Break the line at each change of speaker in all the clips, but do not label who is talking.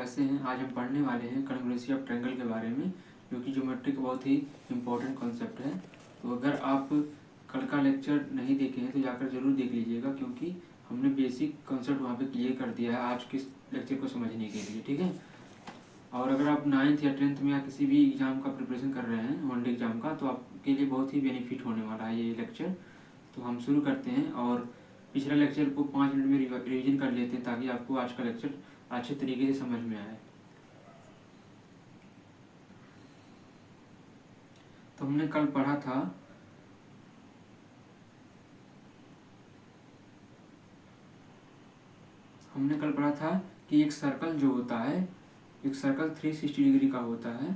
कैसे हैं। आज हम पढ़ने वाले हैं कॉन्ग्रुएंसी ऑफ ट्रायंगल के बारे में, जो कि ज्योमेट्री का बहुत ही इम्पोर्टेंट कॉन्सेप्ट है। तो अगर आप कल का लेक्चर नहीं देखे हैं तो जाकर ज़रूर देख लीजिएगा, क्योंकि हमने बेसिक कॉन्सेप्ट वहाँ पे क्लियर कर दिया है आज के लेक्चर को समझने के लिए, ठीक है। और अगर आप 9th या 10th में या किसी भी एग्ज़ाम का प्रिपरेशन कर रहे हैं, वन डे एग्ज़ाम का, तो आपके लिए बहुत ही बेनिफिट होने वाला है ये लेक्चर। तो हम शुरू करते हैं और पिछला लेक्चर को 5 मिनट में रिवीजन कर लेते हैं, ताकि आपको आज का लेक्चर अच्छे तरीके से समझ में आए। तो हमने कल पढ़ा था कि एक सर्कल जो होता है, एक सर्कल 360 डिग्री का होता है।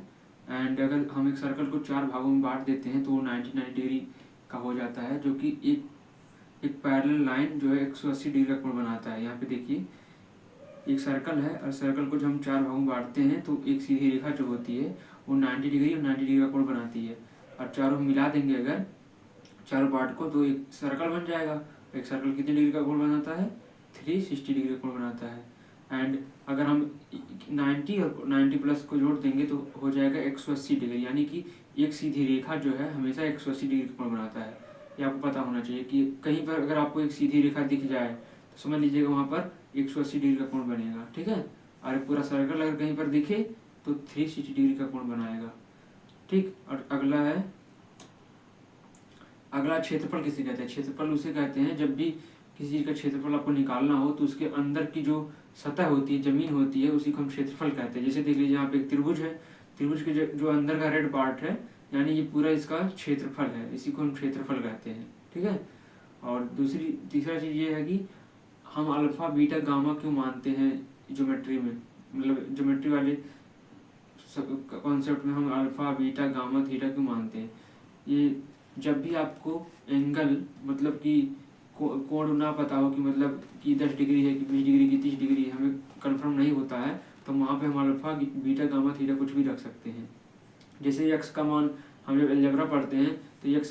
एंड अगर हम एक सर्कल को 4 भागों में बांट देते हैं तो वो 90 डिग्री का हो जाता है, जो कि एक पैरेलल लाइन जो है 180 डिग्री का कोण बनाता है। यहाँ पे देखिए एक सर्कल है, और सर्कल को जब हम 4 भागों में बांटते हैं तो एक सीधी रेखा जो होती है वो 90 डिग्री और 90 डिग्री का कोण बनाती है। और चारों मिला देंगे अगर चारों पार्ट को, तो एक सर्कल बन जाएगा। एक सर्कल कितने डिग्री का कोण बनाता है? 360 डिग्री का कोण बनाता है। एंड अगर हम 90 और 90 प्लस को जोड़ देंगे तो हो जाएगा 180 डिग्री, यानी कि एक सीधी रेखा जो है हमेशा 180 डिग्री का कोण बनाता है। ये आपको पता होना चाहिए कि कहीं पर अगर आपको एक सीधी रेखा दिख जाए तो समझ लीजिएगा वहाँ पर 180 डिग्री का कोण बनेगा, ठीक है। और पूरा सर्कल अगर कहीं पर दिखे तो 360 डिग्री का कोण बनाएगा, ठीक। और अगला क्षेत्रफल किसे कहते हैं? क्षेत्रफल उसे कहते हैं जब भी किसी चीज़ का क्षेत्रफल आपको निकालना हो तो उसके अंदर की जो सतह होती है, जमीन होती है, उसी को हम क्षेत्रफल कहते हैं। जैसे देख लीजिए यहाँ पे एक त्रिभुज है, त्रिभुज के जो अंदर का रेड पार्ट है, यानी ये पूरा इसका क्षेत्रफल है, इसी को हम क्षेत्रफल कहते हैं, ठीक है। और तीसरा चीज़ ये है कि हम अल्फा बीटा गामा क्यों मानते हैं ज्योमेट्री में, मतलब ज्योमेट्री वाले कॉन्सेप्ट में हम अल्फा बीटा गामा थीटा क्यों मानते हैं। ये जब भी आपको एंगल मतलब कि कोण ना पता हो कि मतलब कि 10 डिग्री है कि 20 डिग्री की 30 डिग्री है, हमें कंफर्म नहीं होता है, तो वहाँ पे हम अल्फा बीटा गामा थीटा कुछ भी रख सकते हैं। जैसे यक्स का मान हम जब अलजेब्रा पढ़ते हैं तो यक्स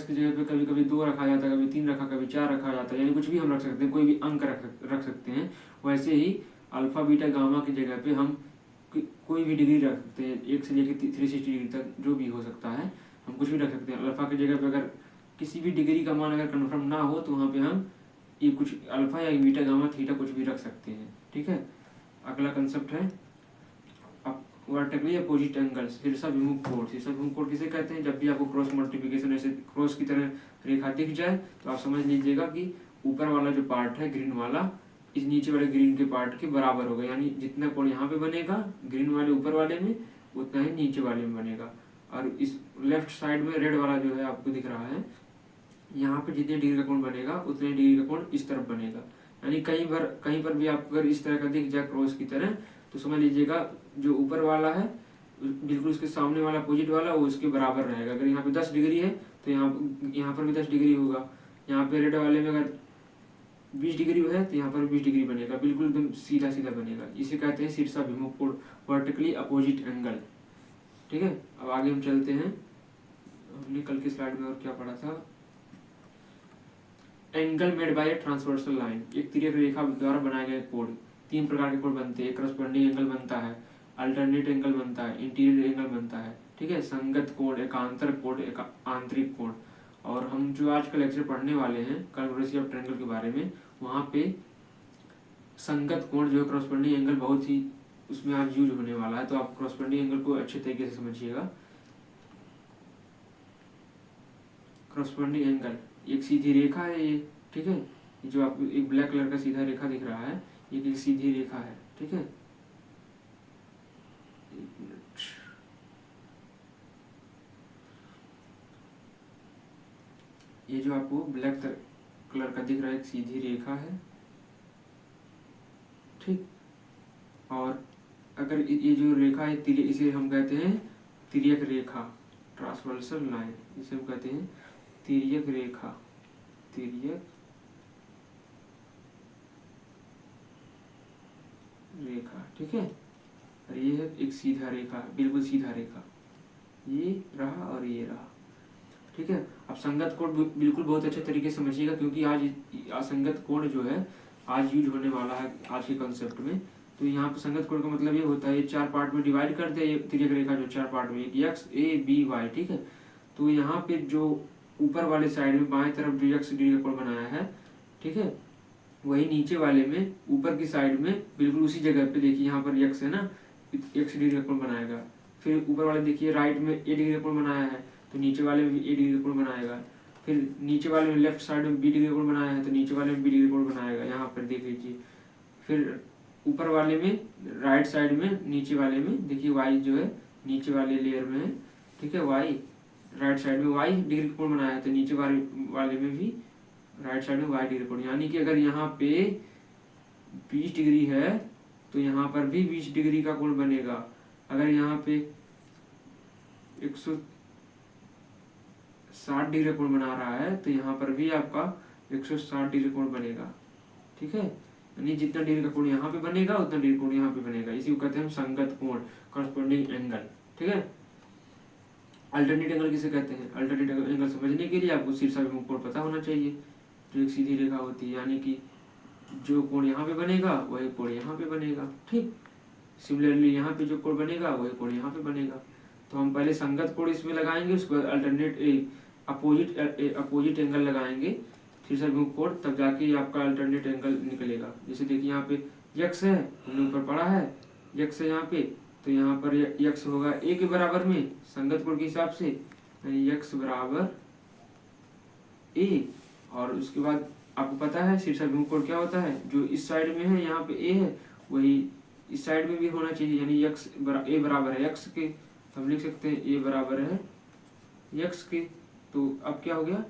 की जगह पे कभी कभी 2 रखा जाता है, कभी 3 रखा, कभी 4 रखा जाता है, यानी कुछ भी हम रख सकते हैं, कोई भी अंक रख सकते हैं। वैसे ही अल्फा बीटा गामा की जगह पे हम कोई भी डिग्री रख सकते हैं, 1 से लेकर 360 डिग्री तक जो भी हो सकता है, हम कुछ भी रख सकते हैं। अल्फा की जगह पे अगर किसी भी डिग्री का मान अगर कन्फर्म ना हो तो वहाँ पे हम ये कुछ अल्फा या बीटा गामा थीटा कुछ भी रख सकते हैं, ठीक है। अगला कंसेप्ट है वर्टिकली अपोजिट एंगल, शीर्षाभिमुख कोण। शीर्षाभिमुख कोण किसे कहते हैं? जब भी आपको क्रॉस मल्टीप्लिकेशन ऐसे क्रॉस की तरह रेखा दिख जाए तो आप समझ लीजिएगा कि ऊपर वाला जो पार्ट है ग्रीन वाला, इस नीचे वाले ग्रीन के पार्ट के बराबर होगा, यानी जितना कोण यहाँ पे बनेगा ग्रीन वाले ऊपर वाले में, उतना ही नीचे वाले में बनेगा। और इस लेफ्ट साइड में रेड वाला जो है आपको दिख रहा है, यहाँ पे जितने डिग्री का कोण बनेगा उतने डिग्री का कोण इस तरफ बनेगा। यानी कहीं पर भी आपको अगर इस तरह का दिख जाए क्रॉस की तरह, तो समझ लीजिएगा जो ऊपर वाला है बिल्कुल उसके सामने वाला अपोजिट वाला वो उसके बराबर रहेगा। अगर यहाँ पे 10 डिग्री है तो यहाँ पर भी 10 डिग्री होगा। यहाँ पे रेड वाले में अगर 20 डिग्री है तो यहाँ पर 20 डिग्री बनेगा, बिल्कुल एकदम सीधा सीधा बनेगा। इसे कहते हैं शीर्षाभिमुख कोण, वर्टिकली अपोजिट एंगल, ठीक है। अब आगे हम चलते हैं, हमने कल की स्लाइड में और क्या पढ़ा था। Angle made by transversal line, एक तिर्यक रेखा द्वारा बनाए गए कोण। 3 प्रकार के कोण बनते हैं, करस्पॉन्डिंग एंगल बनता है, अल्टरनेट एंगल बनता है, इंटीरियर एंगल बनता है, ठीक है। संगत कोण, एकांतर कोण, एक आंतरिक कोण। और हम जो आज का लेक्चर पढ़ने वाले हैं कॉन्ग्रुएंसी ऑफ ट्रायंगल के बारे में, वहाँ पे संगत कोण जो है करस्पॉन्डिंग एंगल बहुत ही उसमें आज यूज होने वाला है, तो आप करस्पॉन्डिंग एंगल को अच्छे तरीके से समझिएगा। करस्पॉन्डिंग एंगल एक सीधी रेखा है ये, ठीक है। ये जो आपको एक ब्लैक कलर का सीधा रेखा दिख रहा है, ये एक सीधी रेखा है, ठीक है। एक मिनट, ये जो आपको ब्लैक कलर का दिख रहा है एक सीधी रेखा है, ठीक। और अगर ये जो रेखा है इसे हम कहते हैं तिर्यक रेखा, ट्रांसवर्सल लाइन, इसे हम कहते हैं तिर्यक रेखा, तिर्यक रेखा, ठीक है। और ये है एक सीधा रेखा, बिल्कुल सीधा रेखा, ये रहा और ये रहा, ठीक है। अब संगत कोण बिल्कुल बहुत अच्छे तरीके से समझिएगा, क्योंकि आज असंगत कोण जो है आज यूज होने वाला है आज के कॉन्सेप्ट में। तो यहाँ पे संगत कोण का मतलब ये होता है, ये 4 पार्ट में डिवाइड कर दे, ये तिर्यक रेखा जो 4 पार्ट में, एक एक्स ए बी वाई, ठीक है। तो यहाँ पे जो ऊपर वाले साइड में बाएं तरफ जो एक्स डिग्री का कोण बनाया है, ठीक है, वही नीचे वाले में ऊपर की साइड में बिल्कुल उसी जगह पे देखिए यहाँ पर एक्स है ना, एक्स डिग्री का कोण बनाएगा। फिर ऊपर वाले देखिए राइट में ए डिग्री का कोण बनाया है, तो नीचे वाले में भी ए डिग्री का कोण बनाएगा। फिर नीचे वाले में लेफ्ट साइड में बी डिग्री का कोण बनाया है, तो नीचे वाले में बी डिग्री का कोण बनाएगा, यहाँ पर देख लीजिए। फिर ऊपर वाले में राइट साइड में, नीचे वाले में देखिए वाई जो है नीचे वाले लेयर में है, ठीक है, वाई राइट साइड में वाई डिग्री का कोण बनाया है, तो नीचे वाले में भी राइट साइड में वाई डिग्री कोण। यानी कि अगर यहाँ पे 20 डिग्री है तो यहाँ पर भी 20 डिग्री का कोण बनेगा। अगर यहाँ पे 160 डिग्री कोण बना रहा है तो यहाँ पर भी आपका 160 डिग्री कोण बनेगा, ठीक है। यानी जितना डिग्री का कोण यहाँ पे बनेगा उतना डिग्री कोण यहाँ पे बनेगा, इसी को कहते हैं हम संगत कोण, कॉरस्पॉन्डिंग एंगल, ठीक है। अल्टरनेट एंगल किसे कहते हैं? अल्टरनेट एंगल समझने के लिए आपको शीर्षाभिमुख कोण पता होना चाहिए, जो एक सीधी रेखा होती है, यानी कि जो कोण यहाँ पे बनेगा वही कोण यहाँ पे बनेगा, ठीक। सिमिलरली यहाँ पे जो कोण बनेगा वही कोण यहाँ पे बनेगा। तो हम पहले संगत कोण इसमें लगाएंगे, उसके बाद अल्टरनेट अपोजिट एंगल लगाएंगे शीर्षाभिमुख कोण, तब जाके आपका अल्टरनेट एंगल निकलेगा। जैसे देखिए यहाँ पे यक्स है, हमने ऊपर पढ़ा है यक्स है यहाँ पे, तो यहाँ पर यक्स होगा ए के बराबर में संगत कोण के हिसाब से, यानी यक्स बराबर ए। और उसके बाद आपको पता है शीर्षाभिमुख कोण क्या होता है, जो इस साइड में है यहाँ पे ए है वही इस साइड में भी होना चाहिए, यानी यक्स ए बराबर है यक्स के, तो हम लिख सकते हैं ए बराबर है यक्स के। तो अब क्या हो गया,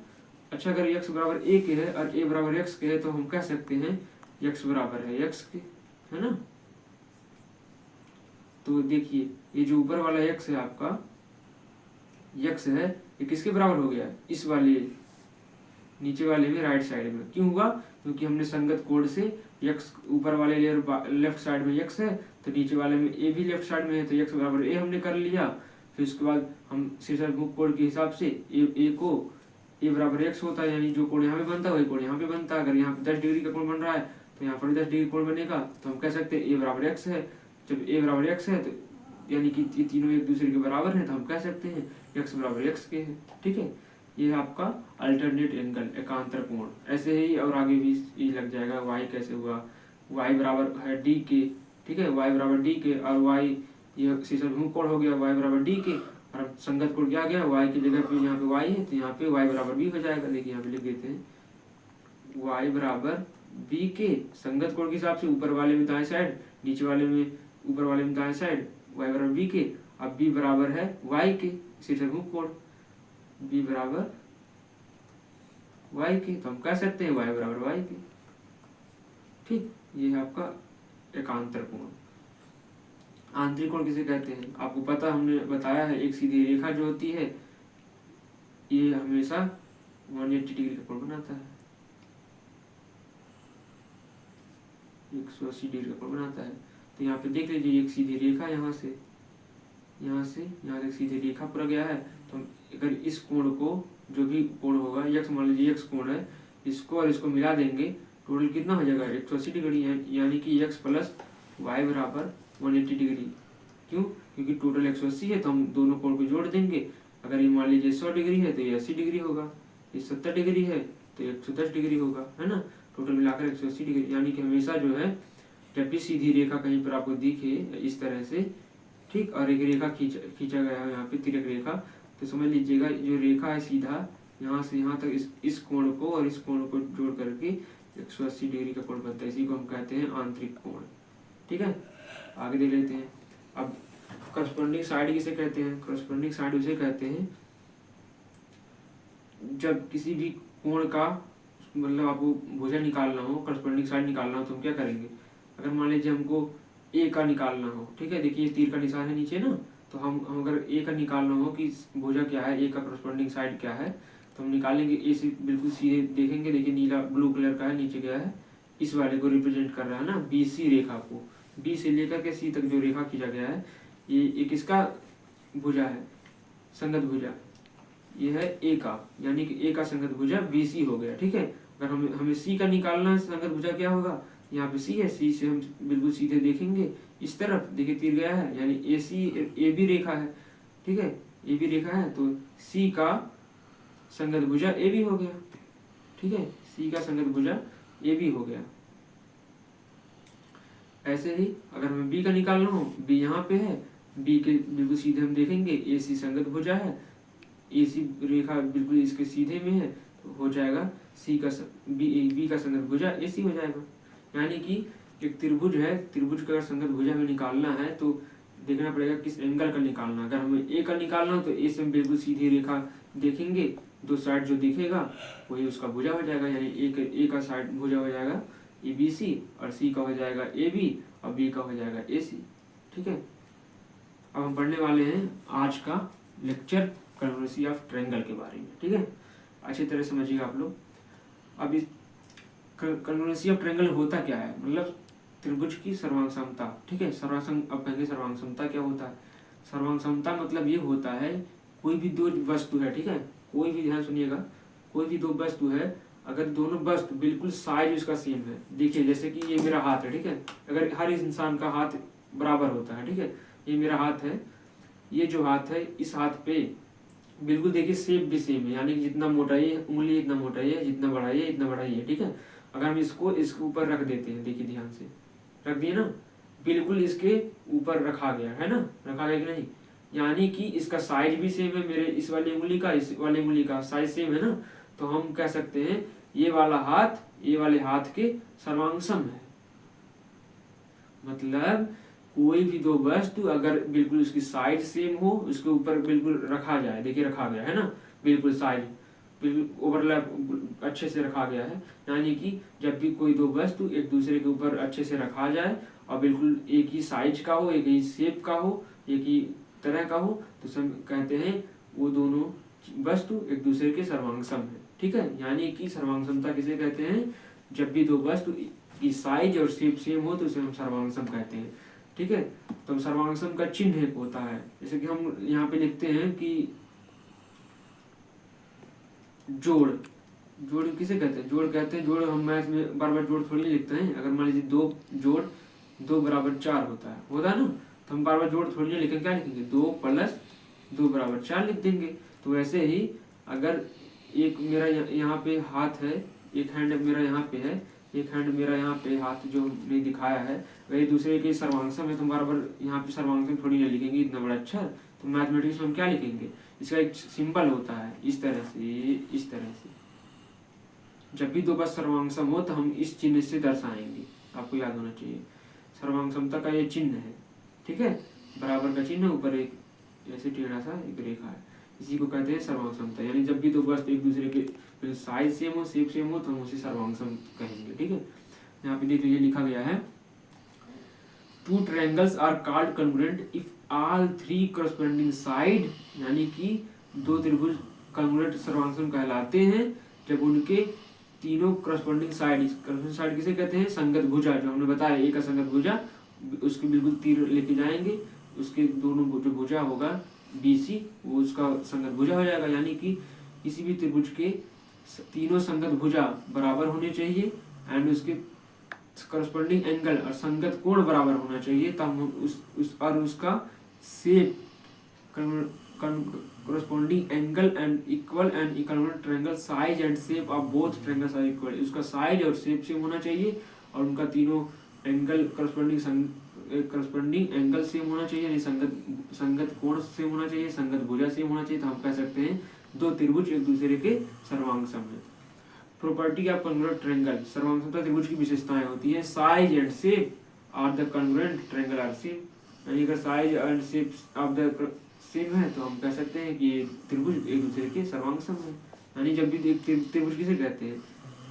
अच्छा अगर यक्स बराबर ए के है और ए बराबर यक्स के है तो हम कह सकते हैं यक्स बराबर है यक्स के, है ना। तो देखिए ये जो ऊपर वाला यक्स है आपका यक्स है, ये किसके बराबर हो गया, इस वाले नीचे वाले में राइट साइड में। क्यों हुआ, क्योंकि हमने संगत कोण से यक्स ऊपर वाले लेयर लेफ्ट साइड में यक्स है, तो नीचे वाले में ए भी लेफ्ट साइड में है, तो यक्स बराबर ए हमने कर लिया। फिर उसके बाद हम शीर्षाभिमुख कोण के हिसाब से ए को ए बराबर एक्स होता है, यानी जो कोण यहाँ पे बनता है वही कोण यहाँ पे बनता है। अगर यहाँ पे 10 डिग्री का कोण बन रहा है तो यहाँ पर 10 डिग्री कोण बनेगा, तो हम कह सकते हैं ए बराबर एक्स है। जब ए बराबर एक्स है तो यानी कि ये तीनों एक दूसरे के बराबर हैं, तो हम कह सकते हैं एक्स बराबर एक्स के है, ठीक है। ये है आपका अल्टरनेट एंगल, एकांतर कोण। ऐसे ही और आगे भी ये लग जाएगा। वाई कैसे हुआ, वाई बराबर है डी के, ठीक है, वाई बराबर डी के, और वाई ये शीर्षाभिमुख कोण हो गया वाई बराबर डी के, और संगत कोण क्या गया वाई की जगह पे यहाँ पे वाई है, तो यहाँ पे वाई बराबर बी हो जाएगा। देखिए यहाँ पे लिख देते हैं वाई बराबर बी के, संगत कोण के हिसाब से ऊपर वाले में दाएं साइड, नीचे वाले में ऊपर वाले में दाएं साइड, वाई बराबर बी के। अब बी बराबर है वाई के, शीर्षाभिमुख कोण बी बराबर वाई के, तो हम कह सकते हैं वाई बराबर वाई के, ठीक। ये है आपका एकांतर कोण। आंतरिक कोण किसे कहते हैं, आपको पता हमने बताया है, एक सीधी रेखा जो होती है ये हमेशा 180 डिग्री का कोण बनाता है, 180 डिग्री का कोण बनाता है। तो यहाँ पे देख लीजिए एक सीधी रेखा यहाँ से यहाँ तक सीधी रेखा पूरा गया है। तो अगर इस कोण को, जो भी कोण होगा यक्स, मान लीजिए यक्स कोण है, इसको और इसको मिला देंगे, टोटल कितना हो जाएगा 180 डिग्री है, यानी कि यक्स प्लस वाई बराबर 180 डिग्री। क्यों, क्योंकि टोटल 180 है, तो हम दोनों कोण को जोड़ देंगे। अगर ये मान लीजिए 100 डिग्री है तो ये 80 डिग्री होगा, ये 70 डिग्री है तो 110 डिग्री होगा, है ना। टोटल मिलाकर 180 डिग्री। यानी कि हमेशा जो है जब भी सीधी रेखा कहीं पर आपको दिखे इस तरह से, ठीक, और एक रेखा खींचा गया है यहाँ पे तिर्यक रेखा, तो समझ लीजिएगा जो रेखा है सीधा यहाँ से यहाँ तक इस कोण को और इस कोण को जोड़ करके 180 डिग्री का कोण बनता है। इसी को हम कहते हैं आंतरिक कोण, ठीक है। आगे देख लेते हैं। अब कॉरस्पॉन्डिंग साइड किसे कहते हैं, कॉरस्पॉन्डिंग साइड उसे कहते हैं जब किसी भी कोण का मतलब आपको भुजा निकालना हो, कॉरस्पॉन्डिंग साइड निकालना हो, तो हम क्या करेंगे। अगर मान लीजिए हमको ए का निकालना हो, ठीक है, देखिए तीर का निशान है नीचे ना, तो हम अगर ए का निकालना हो कि भुजा क्या है, ए का कॉरस्पॉन्डिंग साइड क्या है, तो हम निकालेंगे। ए से बिल्कुल सीधे देखेंगे, देखिए नीला ब्लू कलर का है, नीचे गया है, इस वाले को रिप्रेजेंट कर रहा है ना, बी सी रेखा को, बी से लेकर के सी तक जो रेखा खींचा गया है, ये किसका भुजा है, संगत भुजा, ये है ए का, यानी कि ए का संगत भुजा बी सी हो गया, ठीक है। अगर हमें सी का निकालना है संगत भुजा क्या होगा, यहाँ पे सी है, सी से हम बिल्कुल सीधे देखेंगे इस तरफ, देखिए तीर गया है, यानी ए सी ए बी रेखा है, ठीक है, ए बी रेखा है, तो सी का संगत भुजा ए बी हो गया, ठीक है, सी का संगत भुजा ए बी हो गया। ऐसे ही अगर मैं बी का निकाल रहा हूँ, बी यहाँ पे है, बी के बिल्कुल सीधे हम देखेंगे ए सी संगत भुजा है, ए सी रेखा बिल्कुल इसके सीधे में है, तो हो जाएगा सी का बी का संगत भुजा ए सी हो जाएगा। यानी कि एक त्रिभुज है, त्रिभुज का अगर संगत भुजा में निकालना है तो देखना पड़ेगा किस एंगल का निकालना। अगर हमें ए का निकालना हो तो ए से हम बिल्कुल सीधी रेखा देखेंगे, दो साइड जो दिखेगा वही उसका भुजा हो जाएगा, यानी ए का साइड भुजा हो जाएगा ए बी सी, और सी का हो जाएगा ए बी, और बी का हो जाएगा ए सी, ठीक है। अब हम पढ़ने वाले हैं आज का लेक्चर कॉन्ग्रुएंसी ऑफ ट्रायंगल के बारे में, ठीक है, अच्छी तरह समझिएगा आप लोग। अब इस कॉन्ग्रुएंसी ऑफ ट्रायंगल होता क्या है, मतलब त्रिभुज की सर्वांग समता, ठीक है। अब कहेंगे सर्वांग समता क्या होता है। सर्वांग समता मतलब ये होता है कोई भी दो वस्तु है, ठीक है, कोई भी, ध्यान सुनिएगा, कोई भी दो वस्तु है, अगर दोनों वस्तु बिल्कुल साइज उसका सेम है, देखिए जैसे कि ये मेरा हाथ है, ठीक है, अगर हर इंसान का हाथ बराबर होता है, ठीक है, ये मेरा हाथ है, ये जो हाथ है इस हाथ पे बिल्कुल देखिए शेप भी सेम है, यानी कि जितना मोटा ये उंगली इतना मोटा ये, जितना बड़ा ये इतना बड़ा ये, ठीक है। अगर हम इसको इसके ऊपर रख देते हैं, देखिए ध्यान से रख दिए ना, बिल्कुल इसके ऊपर रखा गया है ना, रखा गया कि नहीं, यानी कि इसका साइज भी सेम है, मेरे इस वाली उंगली का इस वाली उंगली का साइज सेम है ना, तो हम कह सकते हैं ये वाला हाथ ये वाले हाथ के सर्वांगसम है। मतलब कोई भी दो वस्तु अगर बिल्कुल उसकी साइज सेम हो, उसके ऊपर बिल्कुल रखा जाए, देखिए रखा गया है ना, बिल्कुल साइज बिल्कुल ओवरलैप अच्छे से रखा गया है, यानी कि जब भी कोई दो वस्तु एक दूसरे के ऊपर अच्छे से रखा जाए और बिल्कुल एक ही साइज का हो, एक ही शेप का हो, एक ही तरह का हो, तो सब कहते हैं वो दोनों वस्तु एक दूसरे के सर्वांगसम है, ठीक है। यानी कि सर्वांगसमता किसे कहते हैं, जब भी दो वस्तु की साइज और शेप सेम हो तो उसे हम सर्वांगसम कहते हैं, ठीक है। तो सर्वांगसम का चिन्ह एक होता है, जैसे कि हम यहाँ पे लिखते हैं कि जोड़, जोड़ किसे कहते हैं, जोड़ कहते हैं, जोड़ हम मैथ में बार बार जोड़ थोड़ी लिखते हैं। अगर मान लीजिए दो जोड़ 2 बराबर 4 होता है ना, तो हम बार बार जोड़ थोड़ी लिखेंगे, क्या लिखेंगे 2 प्लस 2 बराबर 4 लिख देंगे। तो वैसे ही अगर एक मेरा यहाँ पे हाथ है, एक हैंड मेरा यहाँ पे है, एक हैंड मेरा यहाँ पे हाथ जो हमने दिखाया है वही दूसरे के सर्वांगसम है, तो बार बार यहाँ पे सर्वांगसम थोड़ी नहीं लिखेंगे इतना बड़ा अक्षर, तो मैथमेटिक्स में हम क्या लिखेंगे, इसका एक सिंबल होता है इस तरह से, इस तरह से। जब भी दो बार सर्वांगसम हो तो हम इस चिन्ह से दर्शाएंगे, आपको याद होना चाहिए। सर्वांगसमता का ये चिन्ह है, ठीक है, बराबर का चिन्ह, ऊपर एक ऐसे टेढ़ा सा एक रेखा है, इसी को कहते हैं सर्वांगसमता। यानी जब भी दो वस्तु एक दूसरे के साइज सेम हो, शेप सेम हो, तो हम उसे सर्वांगसम कहेंगे, ठीक है। यहाँ पे देख लीजिए लिखा गया है, two triangles are called congruent if all 3 corresponding side, यानी कि दो त्रिभुज कॉन्ग्रुएंट सर्वांगसम कहलाते हैं जब उनके तीनों corresponding साइड किसे कहते हैं, संगत भुजा, जो हमने बताया एक का संगत भुजा, उसके बिल्कुल तीर लेके जाएंगे, उसके दोनों जो भुजा होगा BC वो उसका संगत भुजा हो जाएगा। यानी कि किसी भी त्रिभुज के तीनों संगत भुजा बराबर होने चाहिए एंड उसके करस्पॉन्डिंग एंगल और संगत कोण बराबर होना चाहिए, तब हम और उसका shape corresponding angle and equal and equivalent triangle size and shape of both triangles are equal, उसका साइज और शेप सेम होना चाहिए और उनका तीनों एंगल करस्पॉन्डिंग एंगल सेम होना चाहिए, यानी संगत कोण सेम होना चाहिए, संगत भुजा सेम होना चाहिए, तो हम कह सकते हैं दो त्रिभुज एक दूसरे के सर्वांगसम है। प्रॉपर्टी ऑफ कॉन्ग्रुएंट ट्रायंगल, सर्वांगसमता त्रिभुज की विशेषताएं होती है, size and shape of the congruent triangle are same, यानी अगर size and shape of the same है तो हम कह सकते हैं कि ये त्रिभुज एक दूसरे के सर्वांगसम है। यानी जब भी त्रिभुज किसे कहते हैं,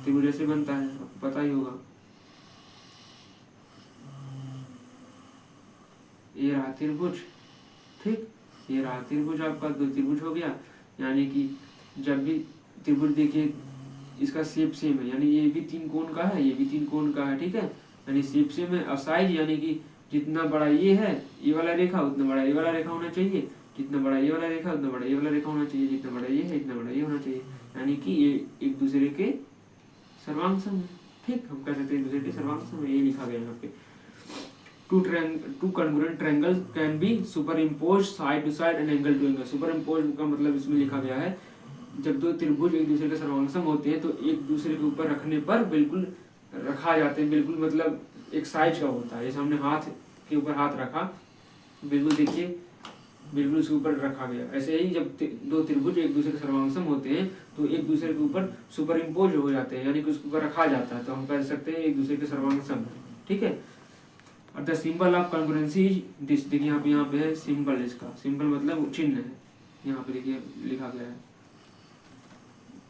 त्रिभुज ऐसे बनता है, आपको पता ही होगा, ये रहा त्रिभुज, ठीक, ये रहा त्रिभुज, आपका दो त्रिभुज हो गया। यानी कि जब भी त्रिभुज देखिए इसका शेप सेम है, यानी ये भी 3 कोण का है, ये भी 3 कोण का है, ठीक है, यानी शेप सेम है। और साइज यानी कि जितना बड़ा ये है ये वाला रेखा उतना बड़ा ये वाला रेखा होना चाहिए, जितना बड़ा ये वाला रेखा उतना बड़ा ये वाला रेखा होना चाहिए, जितना बड़ा ये है इतना बड़ा ये होना चाहिए, यानी कि ये एक दूसरे के सर्वांगसम है, ठीक, हम कह सकते हैं एक दूसरे के सर्वांग सम है, ये लिखा गया यहाँ पे। Two congruent triangle can be superimpose side to side and angle to angle. Superimpose का मतलब इसमें लिखा गया है जब दो त्रिभुज एक दूसरे के सर्वांगसम होते हैं तो एक दूसरे के ऊपर रखने पर बिल्कुल रखा जाते हैं, बिल्कुल मतलब एक साइज का होता है। जैसे हमने हाथ के ऊपर हाथ रखा, बिल्कुल देखिए बिल्कुल उसके ऊपर रखा गया। ऐसे ही जब दो त्रिभुज एक दूसरे के सर्वांगसम होते हैं तो एक दूसरे के ऊपर सुपर इम्पोज हो जाते हैं, यानी कि उसके ऊपर रखा जाता है, तो हम कह सकते हैं एक दूसरे के सर्वांगसम है। ठीक है, और the symbol of congruency is this. देखिए यहाँ पे है सिंबल, इसका सिंबल मतलब चिन्ह है, यहाँ पे देखिए लिखा गया है,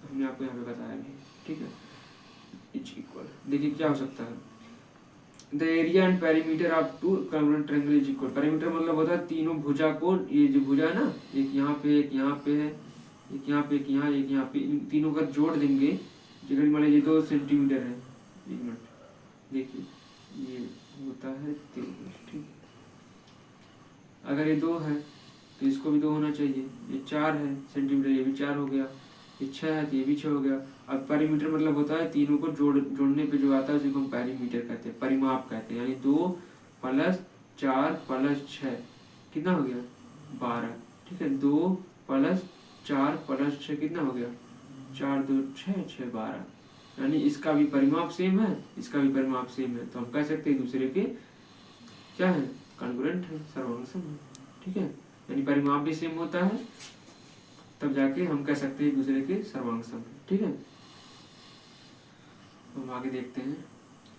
हमने आपको यहाँ पे बताया भी। ठीक है, इज इक्वल, देखिए क्या हो सकता है, the area and perimeter of to congruent triangle is equal. Perimeter मतलब होता है तीनों भुजा को, ये जो भुजा है ना, एक यहाँ पे एक यहाँ पे है, एक यहाँ पे एक यहाँ, एक यहाँ पे, इन तीनों का जोड़ देंगे, जिधर मान लीजिए 2 सेंटीमीटर है, 1 मिनट देखिए, ये होता है 3। ठीक, अगर ये 2 है तो इसको भी 2 होना चाहिए, ये 4 है सेंटीमीटर, ये भी 4 हो गया, ये 6 है तो ये भी 6 हो गया। अब पेरीमीटर मतलब होता है तीनों को जोड़ने पे जो आता है उसी को हम पेरीमीटर कहते हैं, परिमाप कहते हैं। यानी 2 + 4 + 6 कितना हो गया, 12। ठीक है, 2 + 4 + 6 कितना हो गया, 4 2 6 6 12। यानी इसका भी परिमाप सेम है, इसका भी परिमाप सेम है, तो हम कह सकते हैं एक दूसरे के क्या है, कॉन्ग्रुएंट है, सर्वांगसम है। ठीक है, यानी परिमाप भी सेम होता है, तब जाके हम कह सकते हैं एक दूसरे के सर्वांगसम है। ठीक है, तो हम आगे देखते हैं।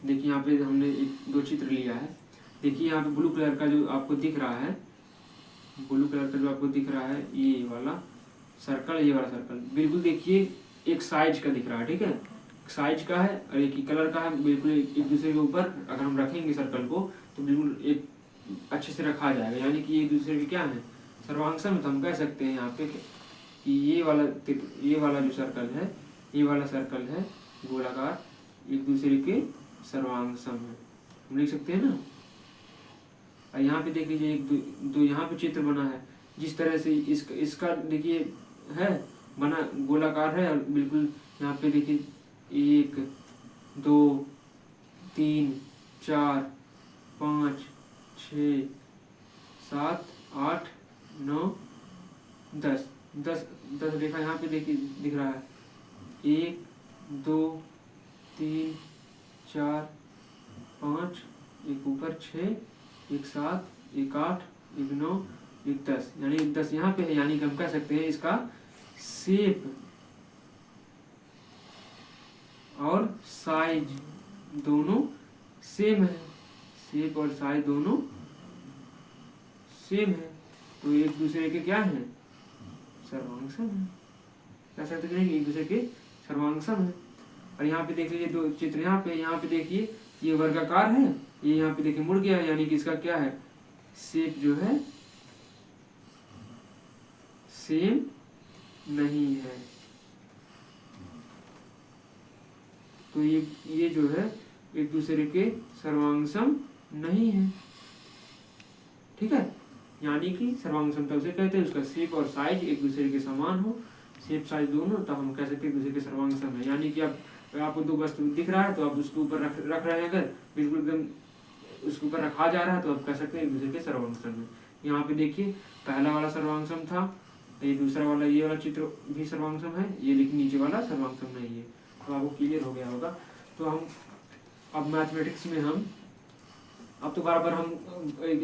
देखिए यहाँ पे हमने 2 चित्र लिया है। देखिए यहाँ पे ब्लू कलर का जो आपको दिख रहा है, ब्लू कलर का जो आपको दिख रहा है, ये वाला सर्कल, ये वाला सर्कल, बिल्कुल देखिए एक साइज का दिख रहा है। ठीक है, साइज का है और एक ही कलर का है, बिल्कुल एक दूसरे के ऊपर अगर हम रखेंगे सर्कल को तो बिल्कुल एक अच्छे से रखा जाएगा, यानी कि एक दूसरे के क्या है, सर्वांगसम। तो हम कह सकते हैं यहाँ पे कि ये वाला जो सर्कल है, ये वाला सर्कल है गोलाकार, एक दूसरे के सर्वांगसम है, हम लिख सकते हैं ना। और यहाँ पे देख लीजिए एक दो यहाँ पे चित्र बना है, जिस तरह से इसका देखिए है बना, गोलाकार है, और बिल्कुल यहाँ पे देखिए 1 2 3 4 5 6 7 8 9 10 रेखा यहाँ पे देखिए दिख रहा है, 1 2 3 4 5, एक ऊपर 6, एक 7, एक 8, एक 9, एक 10, यानी 10 यहाँ पे है, यानी कि हम कह सकते हैं इसका शेप और साइज दोनों सेम है, शेप और साइज दोनों सेम है, तो एक दूसरे के क्या है, सर्वांगसम है। कह सकते हैं कि एक दूसरे के सर्वांगसम है। और यहाँ पे देख लीजिए 2 चित्र, यहाँ पे देखिए ये वर्गाकार है, ये यहाँ पे देखिए मुड़ गया है, यानी कि इसका क्या है, शेप जो है सेम नहीं है। तो ये जो है एक दूसरे के सर्वांगसम नहीं है। ठीक है, यानी कि सर्वांगसमता उसे कहते हैं उसका शेप और साइज एक दूसरे के समान हो, शेप साइज दोनों, तो हम कह सकते हैं एक दूसरे के सर्वांगसम है। यानी कि आपको 2 वस्तु दिख रहा है तो आप उसके ऊपर रख रहे हैं, अगर बिल्कुल एकदम उसके ऊपर रखा जा रहा है तो आप कह सकते हैं एक दूसरे के सर्वांगसम है। यहाँ पे देखिए पहला वाला सर्वांगसम था, ये दूसरा वाला ये वाला चित्र भी सर्वांगसम है, ये लेकिन नीचे वाला सर्वांगसम नहीं है। तो आपको क्लियर हो गया होगा। तो हम अब मैथमेटिक्स में हम अब तो बार बार हम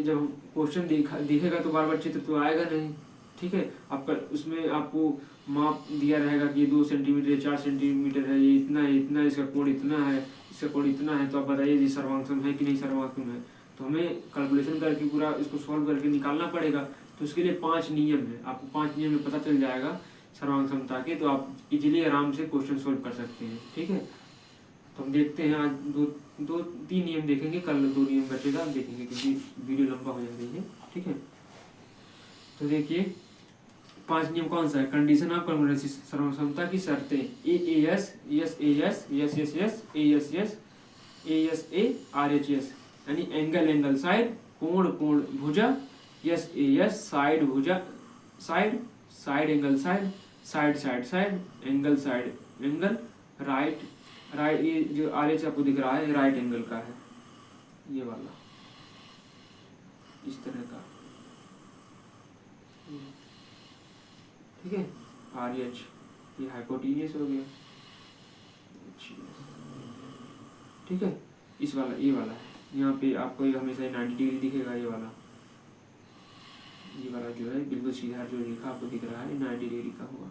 जब क्वेश्चन दिखेगा तो बार बार चित्र तो आएगा नहीं। ठीक है, आपका उसमें आपको माप दिया रहेगा कि 2 सेंटीमीटर 4 सेंटीमीटर है, ये इतना है, इतना, इसका कोण इतना है, इसका कोण इतना है, तो आप बताइए ये सर्वांगसम है कि नहीं सर्वांगसम है। तो हमें कैलकुलेशन करके पूरा इसको सॉल्व करके निकालना पड़ेगा। तो उसके लिए 5 नियम है, आपको 5 नियम में पता चल जाएगा सर्वांगसमता के, तो आप इजीली आराम से क्वेश्चन सॉल्व कर सकते हैं। ठीक है, तो हम देखते हैं आज 2-3 नियम देखेंगे, कल 2 नियम बचेगा देखेंगे क्योंकि वीडियो लंबा हो जाती है। ठीक है, तो देखिए 5 नियम कौन सा है, कंडीशन ऑफ कॉन्ग्रुएंसी, सर्वांगसमता की शर्तें, AAS ES RHS, यानी एंगल साइड, कोण भुजा, भुजा side angle side, angle, right right, ये जो RH आपको दिख रहा है राइट एंगल का है, ये वाला इस तरह का, ठीक है। RH ये हाइपोटेन्यूस हो गया, ठीक है। इस वाला ये वाला है, यहाँ पे आपको ये हमेशा 90 डिग्री दिखेगा, ये वाला जो है बिल्कुल सीधा जो रेखा आपको दिख रहा है 90 डिग्री का हुआ,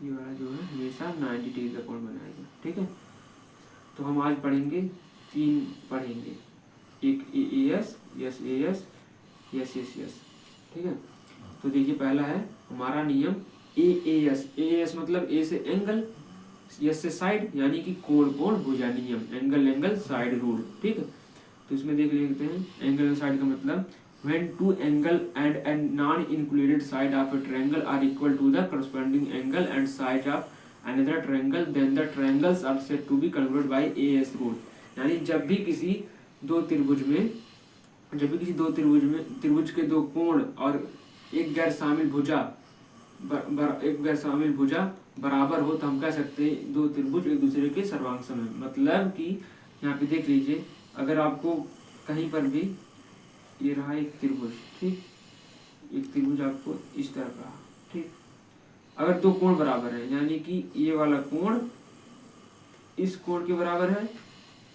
ये वाला जो है हमेशा 90 डिग्री का कोण बनाएगा, ठीक है। तो हम आज पढ़ेंगे 3 पढ़ेंगे, एक AAS, SAS, SSS, ठीक है। तो देखिए पहला है हमारा नियम AAS मतलब A से एंगल, S से साइड, यानी कि कोण भुजा नियम, एंगल साइड रूल, ठीक है। तो इसमें देख लेते हैं एंगल साइड का मतलब when two angle and a non-included side of a triangle are equal to the corresponding angle and side of another triangle, then the triangles are said to be congruent by AS rule। यानी जब भी किसी दो त्रिभुज में त्रिभुज के दो कोण और एक गैर शामिल भुजा बराबर हो तो हम कह सकते हैं दो त्रिभुज एक दूसरे के सर्वांग में। मतलब कि यहाँ पे देख लीजिए, अगर आपको कहीं पर भी ये रहा एक त्रिभुज, ठीक, एक त्रिभुज आपको इस तरह का, ठीक, अगर दो कोण बराबर है, यानी कि ये वाला कोण इस कोण के बराबर है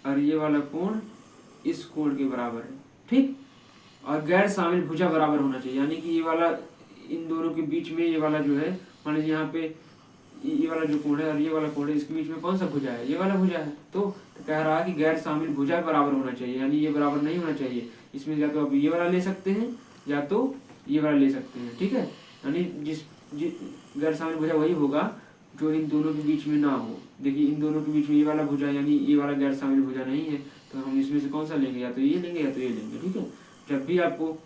और ये वाला कोण इस कोण के बराबर है, ठीक, और गैर शामिल भुजा बराबर होना चाहिए, यानी कि ये वाला इन दोनों के बीच में ये वाला जो है, मान लीजिए यहाँ पे ये वाला जो कोण है और ये वाला कोण है, इसके बीच में कौन सा भुजा है, ये वाला भुजा है। तो कह रहा है कि गैर शामिल भुजा बराबर होना चाहिए, यानी ये बराबर नहीं होना चाहिए। इसमें या तो आप ये वाला ले सकते हैं या तो ये वाला ले सकते हैं, ठीक है। यानी जिस गैर शामिल भुजा वही होगा जो इन दोनों के बीच में ना हो। देखिए इन दोनों के बीच में ये वाला भुजा, यानी ये वाला गैर शामिल भुजा नहीं है, तो हम इसमें से कौन सा लेंगे, या तो ये लेंगे या तो ये लेंगे, ठीक है। जब भी आपको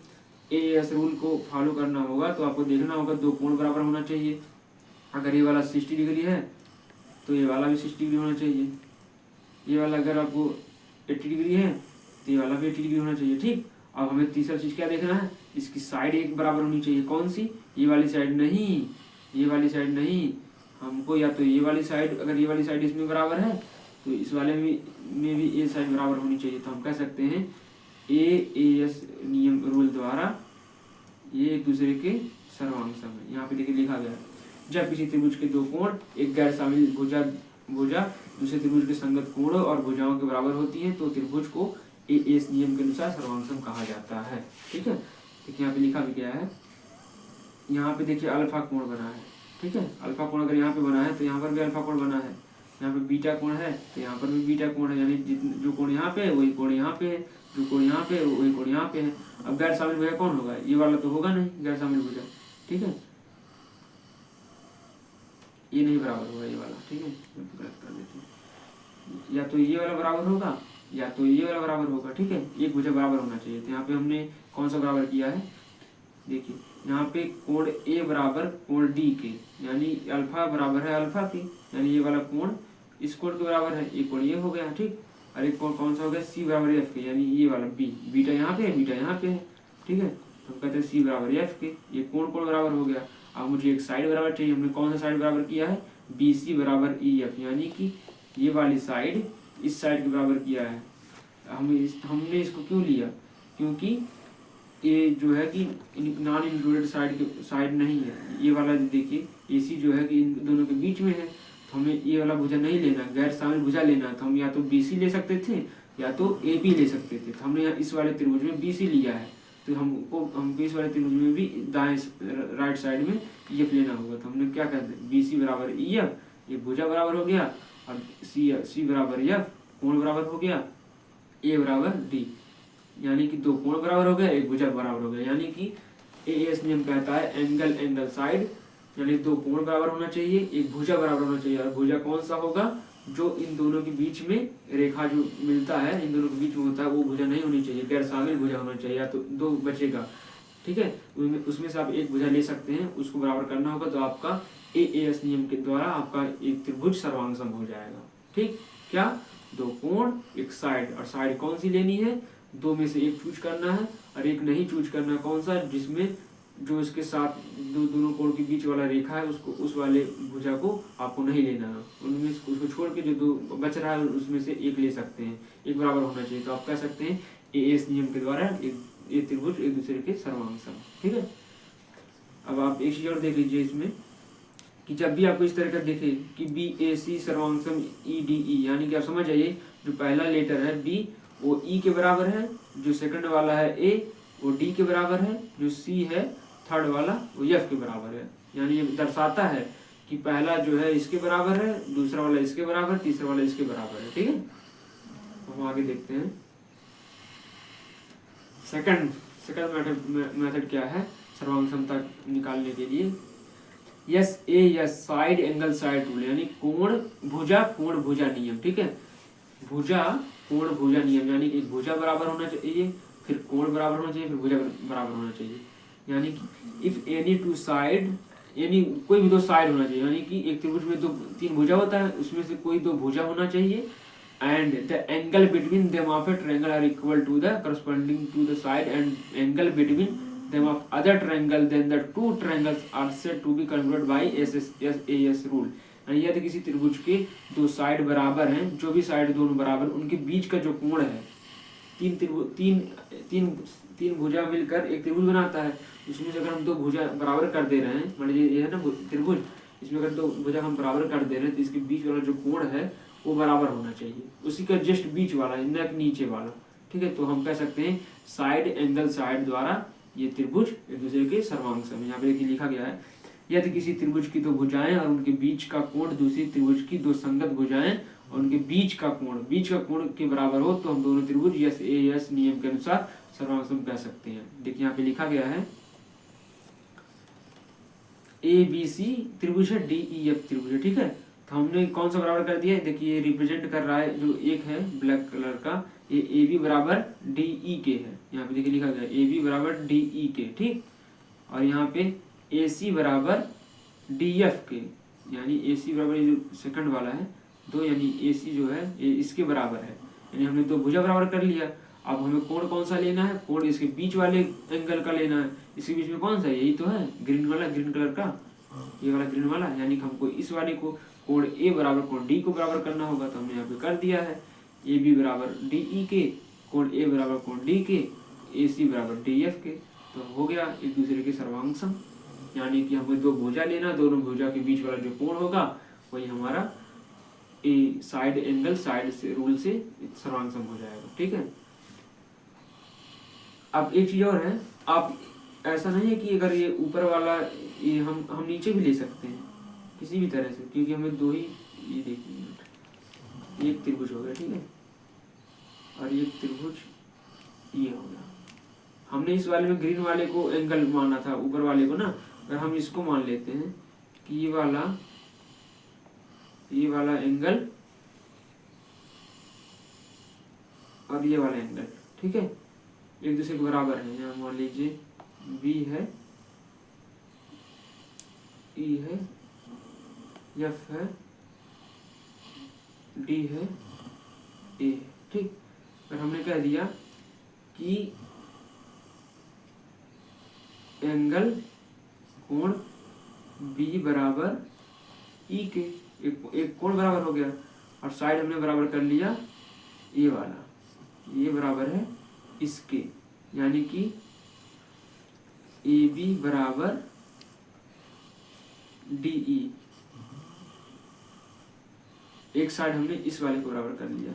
AS रूल को फॉलो करना होगा तो आपको देखना होगा दो कोण बराबर होना चाहिए। अगर ये वाला 60 डिग्री है तो ये वाला भी 60 डिग्री होना चाहिए, ये वाला अगर आपको 80 डिग्री है तो ये वाला भी 80 डिग्री होना चाहिए, ठीक। अब हमें तीसरा चीज क्या देखना है, इसकी साइड एक बराबर होनी चाहिए। कौन सी, ये वाली साइड नहीं, ये वाली साइड नहीं, हमको या तो ये वाली साइड, अगर ये वाली साइड इसमें बराबर है तो इस वाले में भी ये साइड बराबर होनी चाहिए। तो हम कह सकते हैं AAS नियम रूल द्वारा ये एक दूसरे के सर्वांग सम है। यहाँ पे देखिए लिखा गया है, जब किसी त्रिभुज के दो कोण एक गैर शामिल भुजा दूसरे त्रिभुज के संगत कोणों और भुजाओं के बराबर होती है तो त्रिभुज को AAS नियम के अनुसार सर्वांग सम कहा जाता है, ठीक है। देखिए यहाँ पे लिखा भी गया है, यहाँ पे देखिए अल्फा कोण बना है, ठीक है। अल्फा कोण अगर यहाँ पे बना है तो यहाँ पर भी अल्फा कोण बना है, यहाँ पे बीटा कोण है तो यहाँ पर भी बीटा कोण है, यानी जो कोण यहाँ पे है वही कोण यहाँ पे है, जो कोण यहाँ पे है वही कोण यहाँ पे है। अब गैर शामिल भुजा कौन होगा, ये वाला तो होगा नहीं गैर शामिल भुजा, ठीक है, ये नहीं बराबर होगा ये वाला, ठीक है। कर देते हैं, या तो ये वाला बराबर होगा या तो ये वाला बराबर होगा, ठीक है। एक भुजा बराबर होना चाहिए। तो यहाँ पे हमने कौन सा बराबर किया है, देखिए यहाँ पे कोण A बराबर कोण D के, यानी अल्फा बराबर है अल्फा के, यानी ये वाला कोण इस कोण के बराबर है, एक कोण ये हो गया, ठीक। और एक कोण कौन सा हो गया, C बराबर F के, यानी ये वाला B, बीटा यहाँ पे है बीटा यहाँ पे है, ठीक है। तो हम कहते हैं C बराबर F के, ये कोण बराबर हो गया। अब मुझे एक साइड बराबर चाहिए, हमने कौन सा साइड बराबर किया है, BC बराबर EF, यानी कि ये वाली साइड इस साइड के बराबर किया है। हमने इसको क्यों लिया, क्योंकि ये जो है कि नॉन इंक्लूडेड साइड नहीं है, ये वाला देखिए AC जो है कि इन दोनों के बीच में है, तो हमें ये वाला भुजा नहीं लेना, गैर शामिल भुजा लेना। तो हम या तो BC ले सकते थे या तो AB ले सकते थे, तो हमने यहाँ इस वाले त्रिभुज में BC लिया है, तो हमको इस वाले त्रिभुज में भी दाएं राइट साइड में EF लेना होगा। तो हमने क्या कहते हैं, BC बराबर EF, ये भुजा बराबर हो गया, और C बराबर F, कोण बराबर हो गया, A बराबर D, यानी कि दो कोण बराबर हो गया, एक भुजा बराबर हो गया। यानी कि AAS नियम कहता है एंगल साइड, यानी दो कोण बराबर होना चाहिए, एक भुजा बराबर होना चाहिए। और भुजा कौन सा होगा, जो इन दोनों के बीच में रेखा जो मिलता है इन दोनों के बीच में होता है, वो भुजा नहीं होनी चाहिए, गैर शामिल भुजा होना चाहिए, या तो दो बचेगा, ठीक है। उसमें से आप एक भुजा ले सकते हैं, उसको बराबर करना होगा, तो आपका AAS नियम के द्वारा आपका एक त्रिभुज सर्वांग सम हो जाएगा, ठीक। क्या, दो कोण एक साइड, और साइड कौन सी लेनी है, दो में से एक चूज करना है, और एक नहीं चूज करना, कौन सा, जिसमें जो इसके साथ दोनों कोण के बीच वाला रेखा है उसको, उस वाले भुजा को आपको नहीं लेना है, उनमें से उसको छोड़ के जो दो बच रहा है उसमें से एक ले सकते हैं, एक बराबर होना चाहिए। तो आप कह सकते हैं एएस नियम के द्वारा ये त्रिभुज एक दूसरे के सर्वांग सम। ठीक है। अब आप एक चीज और देख लीजिए इसमें कि जब भी आपको इस तरह का देखे कि बी ए सी सर्वांग सम ई डी ई, यानी कि आप समझ जाइए जो पहला लेटर है बी वो ई के बराबर है, जो सेकंड वाला है ए वो डी के बराबर है, जो सी है थर्ड वाला वो एफ के बराबर है। यानी ये दर्शाता है कि पहला जो है इसके बराबर है, दूसरा वाला इसके बराबर, तीसरा वाला इसके बराबर है। ठीक है। हम आगे देखते हैं सेकंड मेथड क्या है सर्वांग समता निकालने के लिए। S A S side angle side rule, यानी कोण भुजा नियम। ठीक है। भुजा कोण भुजा नियम, यानी एक भुजा बराबर होना चाहिए, फिर कोण बराबर होना चाहिए, फिर भुजा बराबर होना चाहिए। यानी कि इफ एनी टू साइड, यानी कोई भी दो साइड होना चाहिए, यानी कि एक त्रिभुज में दो तीन भुजा होता है, उसमें से कोई दो भुजा होना चाहिए। And the angle between them of a triangle are equal to the corresponding to the side and angle between them of other triangle, then the two triangles are said to be congruent by SAS rule। यानी यदि किसी त्रिभुज के दो side बराबर हैं, जो भी साइड दोनों बराबर, उनके बीच का जो कोण है, तीन भुजा मिलकर एक त्रिभुज बनाता है, उसमें से अगर हम दो भुजा बराबर कर दे रहे हैं, मान लीजिए ये है ना त्रिभुज, इसमें अगर दो भुजा हम बराबर कर दे रहे हैं तो इसके बीच वाला जो कोण है वो बराबर होना चाहिए, उसी का जस्ट बीच वाला, न नीचे वाला। ठीक है। तो हम कह सकते हैं साइड एंगल साइड द्वारा ये त्रिभुज एक दूसरे के सर्वांग सम। यहाँ पे देखिए लिखा गया है यदि किसी त्रिभुज की दो भुजाएं और उनके बीच का कोण दूसरी त्रिभुज की दो संगत भुजाएं और उनके बीच का कोण के बराबर हो तो हम दोनों त्रिभुज यस ए यस नियम के अनुसार सर्वांग सम कह सकते हैं। देखिए यहाँ पे लिखा गया है ए बी सी त्रिभुज है, डी ई एफ त्रिभुज है। ठीक है। तो हमने कौन सा बराबर कर दिया है, देखिए ये रिप्रेजेंट कर रहा है जो एक है ब्लैक कलर का, ये ए बी बराबर डी ई के है। यहाँ पे देखिए लिखा गया ए बी बराबर डी ई के। ठीक। और यहाँ पे ए सी बराबर डी एफ के, यानी ए सी बराबर ये जो सेकंड वाला है दो, यानी ए सी जो है ये इसके बराबर है, यानी हमने दो भुजा बराबर कर लिया। अब हमें कोण कौन सा लेना है, कोण इसके बीच वाले एंगल का लेना है। इसके बीच में कौन सा है, यही तो है ग्रीन वाला, ग्रीन कलर का ये वाला ग्रीन वाला, यानी कि हमको इस वाले को कोण ए बराबर कोण डी को बराबर करना होगा। तो हमने यहाँ पे कर दिया है ए बी बराबर डी ई के, कोण ए बराबर कोण डी के, ए सी बराबर डी एफ के। तो हो गया एक दूसरे के सर्वांग सम। यानी कि हमें दो भुजा लेना, दोनों भुजा के बीच वाला जो कोण होगा वही हमारा ए साइड एंगल साइड से रूल से सर्वांग सम हो जाएगा। ठीक है। अब एक चीज और है, आप ऐसा नहीं है कि अगर ये ऊपर वाला ये हम नीचे भी ले सकते हैं किसी भी तरह से, क्योंकि हमें दो ही, ये देखिए एक त्रिभुज हो गया। ठीक है। और ये त्रिभुज ये हो गया। हमने इस वाले में ग्रीन वाले को एंगल माना था, ऊपर वाले को ना, अगर हम इसको मान लेते हैं कि ये वाला एंगल और ये वाला एंगल, ठीक है, एक दूसरे के बराबर है। यहाँ मान लीजिए बी है, ई है, एफ है, डी है, ए। ठीक। और हमने कह दिया कि एंगल कोण बी बराबर ई के, एक कोण बराबर हो गया, और साइड हमने बराबर कर लिया ये वाला, ये बराबर है इसके, यानी कि ए बी बराबर डी ई, एक साइड हमने इस वाले को बराबर कर लिया।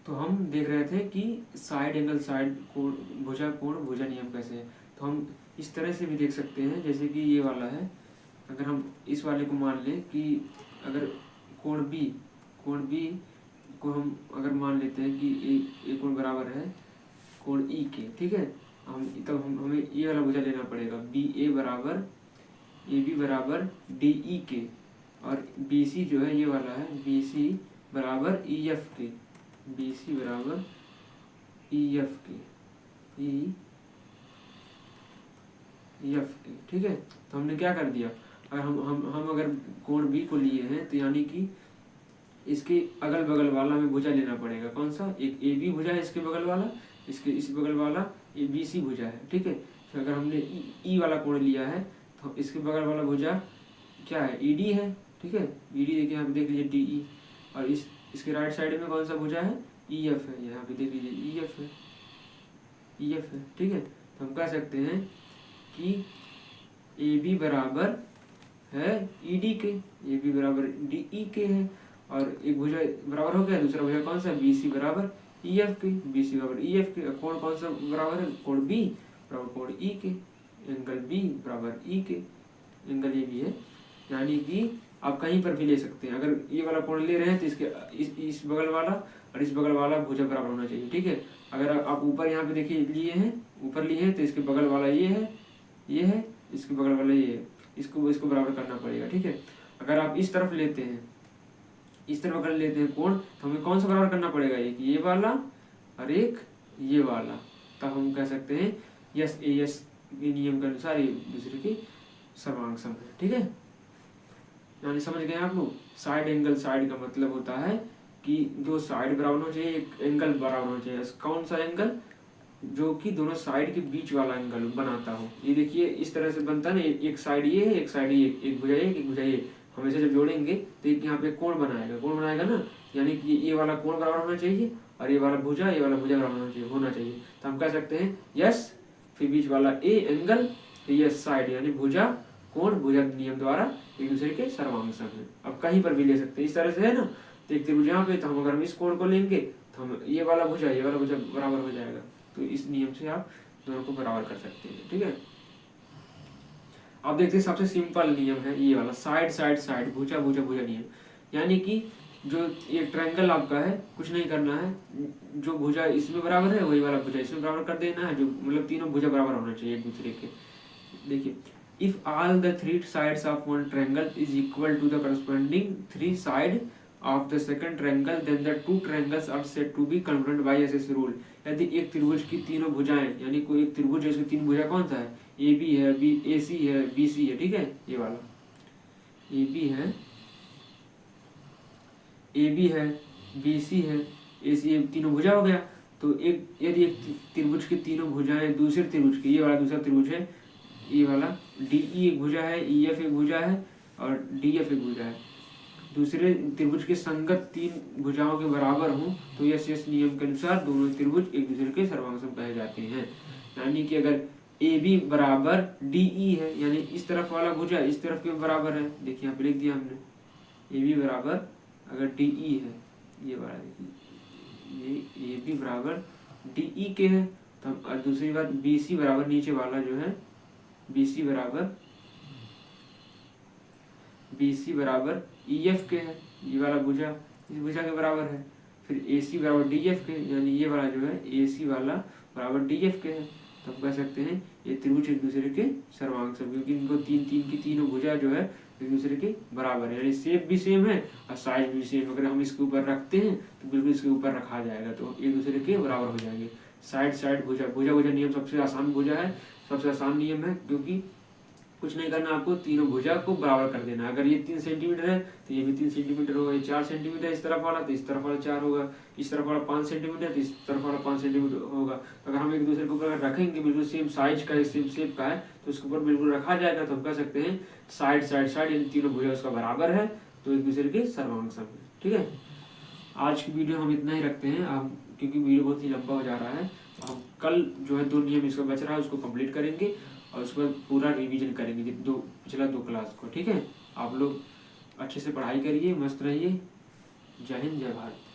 तो हम देख रहे थे कि साइड एंगल साइड कोण भुजा नियम कैसे है। तो हम इस तरह से भी देख सकते हैं, जैसे कि ये वाला है, अगर हम इस वाले को मान लें कि अगर कोण बी को हम अगर मान लेते हैं कि ए कोण बराबर है कोण ई के। ठीक है। हमें ये वाला भुजा लेना पड़ेगा, बी ए बी बराबर डी ई के, और बी सी जो है ये वाला है बी सी बराबर ई एफ के, बी सी बराबर ई एफ के, ई एफ के। ठीक है। तो हमने क्या कर दिया, अगर हम अगर कोण बी को लिए हैं तो यानी कि इसके अगल बगल वाला हमें भुजा लेना पड़ेगा। कौन सा, एक ए बी भुजा है इसके बगल वाला, इसके इस बगल वाला, ये BC भुजा है, ठीक है। फिर अगर हमने E वाला कोण लिया है तो इसके बगल वाला भुजा क्या है, ED है, ठीक है। ED देखिए यहाँ पे देख लीजिए DE, और इसके राइट साइड में कौन सा भुजा है, EF है, यहाँ पे देख लीजिए EF है, EF है, ठीक है। तो हम कह सकते हैं कि AB बराबर है ED के, AB बराबर DE के है, और एक भुजा बराबर हो गया, दूसरा भुजा कौन सा, BC बराबर EF के, BC बराबर EF के। कोण कौन सा बराबर है, कोण B बराबर कोण E के, एंगल B बराबर E के, एंगल ये भी है। यानी कि आप कहीं पर भी ले सकते हैं, अगर ये वाला कोण ले रहे हैं तो इसके इस बगल वाला और इस बगल वाला भुजा बराबर होना चाहिए, ठीक है। अगर आप ऊपर यहाँ पे देखिए लिए हैं, ऊपर लिए हैं तो इसके बगल वाला ये है, इसके बगल वाला ये है, इसको बराबर करना पड़ेगा, ठीक है। अगर आप इस तरफ लेते हैं, इस तरफ अगर लेते हैं कोण, तो हमें कौन सा बराबर करना पड़ेगा, एक ये वाला और एक ये वाला, तब हम कह सकते हैं यस AS के नियम के अनुसार ये दूसरे की सर्वांग सम है, ठीक है। यानी समझ गए आप लोग, साइड एंगल, साइड का मतलब होता है कि दो साइड बराबर होना चाहिए, एक एंगल बराबर होना चाहिए। कौन सा एंगल, जो कि दोनों साइड के बीच वाला एंगल बनाता हो। ये देखिए इस तरह से बनता है ना, एक साइड ये है, एक साइड ये, एक भुजा ये, एक भुजा ये, हमेशा जब जोड़ेंगे तो एक यहाँ पे कोण बनाएगा ना, यानी कि ये वाला कोण बराबर होना चाहिए और ये वाला भुजा बराबर होना चाहिए। तो हम कह सकते हैं यस, फिर बीच वाला ए एंगल, फिर यस साइड, यानी भुजा कोण, भुजा नियम द्वारा एक दूसरे के सर्वांग सम है। अब कहीं पर भी ले सकते हैं, इस तरह से है ना, तो एक त्रिभुज यहाँ पे, तो हम अगर इस कोण को लेंगे तो हम ये वाला भुजा बराबर हो जाएगा। तो इस नियम से आप दोनों को बराबर कर सकते हैं, ठीक है। आप देखते हैं सबसे सिंपल नियम है ये वाला, साइड साइड साइड, भुजा भुजा भुजा नियम। यानी कि जो ये ट्रायंगल आपका है, कुछ नहीं करना है, जो भुजा इसमें बराबर है वही वाला भुजा इसमें बराबर कर देना है, जो मतलब तीनों भुजा बराबर होना चाहिए एक दूसरे के। देखिए, if all the three sides of one triangle is equal to the corresponding three side of the second triangle, then the two triangles are said to be congruent by SS rule। यदि एक त्रिभुज की तीनों भुजाएं, यानी कोई एक त्रिभुज है, उसकी तीन भुजा कौन सा है, AB है, AC है, BC है, ठीक है। ये वाला AB है, AB है, BC है, AC, तीनों भुजा हो गया। तो यदि एक त्रिभुज की तीनों भुजाएं दूसरे त्रिभुज की, ये वाला दूसरा त्रिभुज है, ये वाला DE एक भुजा है, EF एक भुजा है और DF एक भुजा है, दूसरे त्रिभुज के संगत तीन भुजाओं के बराबर हों तो यस नियम के अनुसार दोनों त्रिभुज एक दूसरे के सर्वांग सम कहे जाते हैं। यानी कि अगर AB बराबर DE है, यानी इस तरफ वाला भुजा इस तरफ के बराबर है, देखिए यहाँ पे लिख दिया हमने, AB बराबर अगर DE है, ये वाला देखिए, ये AB बराबर DE के है, तो और दूसरी बात BC बराबर नीचे वाला जो है, BC बराबर EF के है, ये वाला भुजा इस भुजा के बराबर है। फिर AC बराबर DF के, यानी ये वाला जो है AC वाला बराबर DF के है। तो हम कह सकते हैं ये त्रिभुज एक दूसरे के सर्वांग सम, क्योंकि इनको तीनों भुजा जो है एक दूसरे के बराबर है, यानी शेप भी सेम है और साइज भी सेम। अगर हम इसके ऊपर रखते हैं तो बिल्कुल इसके ऊपर रखा जाएगा तो एक दूसरे के बराबर हो जाएंगे। साइड साइड भुजा नियम सबसे आसान भुजा है, सबसे आसान नियम है, क्योंकि कुछ नहीं करना, आपको तीनों भुजा को बराबर कर देना। अगर ये 3 सेंटीमीटर है तो ये भी 3 सेंटीमीटर होगा, ये 4 सेंटीमीटर इस तरफ वाला तो इस तरफ वाला 4 होगा, इस तरफ वाला 5 सेंटीमीटर तो इस तरफ वाला 5 सेंटीमीटर होगा। तो अगर हम एक दूसरे के ऊपर रखेंगे, बिल्कुल सेम साइज का, सेम शेप का है, तो उसके ऊपर बिल्कुल रखा जाएगा। तो हम कह सकते हैं साइड साइड साइड, यानी तीनों भुजा उसका बराबर है, तो एक दूसरे के सर्वांग सम है, ठीक है। आज की वीडियो हम इतना ही रखते हैं, अब क्योंकि वीडियो बहुत ही लंबा हो जा रहा है। हम कल जो है 2 नियम इसका बच रहा है उसको कंप्लीट करेंगे और उसको पूरा रिवीजन करेंगे पिछला 2 क्लास को, ठीक है। आप लोग अच्छे से पढ़ाई करिए, मस्त रहिए। जय हिंद, जय भारत।